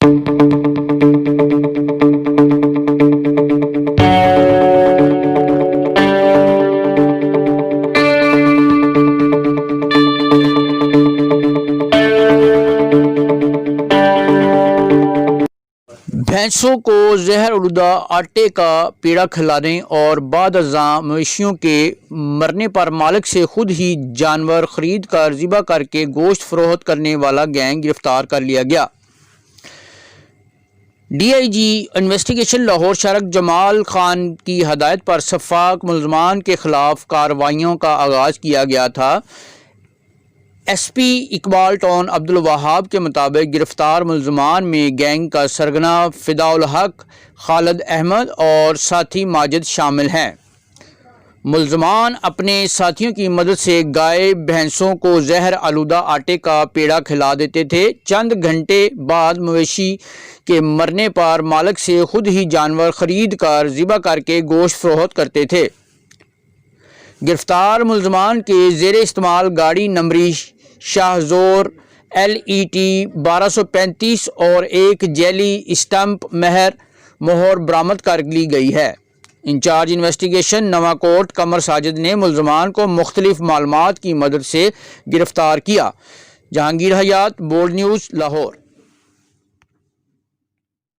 بھینسوں کو زہر آلودہ آٹے کا پیڑا کھلانے اور بعد ازاں مویشیوں کے مرنے پر مالک سے خود ہی جانور خرید کر ذبح کر کے گوشت فروخت کرنے والا گینگ گرفتار کر لیا گیا۔ D I G investigation Lahore Shariq Jamal Khan کی ہدایت پر شفاق ملزمان کے خلاف کارروائیوں کا آغاز کیا گیا تھا۔ S P Iqbal tone Abdul Wahab کے مطابق گرفتار ملزمان میں گینگ کا سرگنا فداء الحق، خالد احمد اور ساتھی ماجد شامل ہیں۔ ملزمان اپنے ساتھیوں کی مدد سے گائے بھینسوں کو زہر آلودہ آٹے کا پیڑا کھلا دیتے تھے۔ چند گھنٹے بعد مویشی کے مرنے پر مالک سے خود ہی جانور خرید کر ذبح کر کے گوشت فروخت کرتے تھے۔ گرفتار ملزمان کے زیر استعمال گاڑی نمبری شاہ زور LET 1235 اور ایک جعلی اسٹمپ مہر برآمد کر لی گئی ہے۔ انچارج انویسٹیگیشن نواں کوٹ قمر ساجد نے ملزمان کو مختلف معلومات کی مدد سے گرفتار کیا۔ جہانگیر حیات، بولڈ نیوز، لاہور۔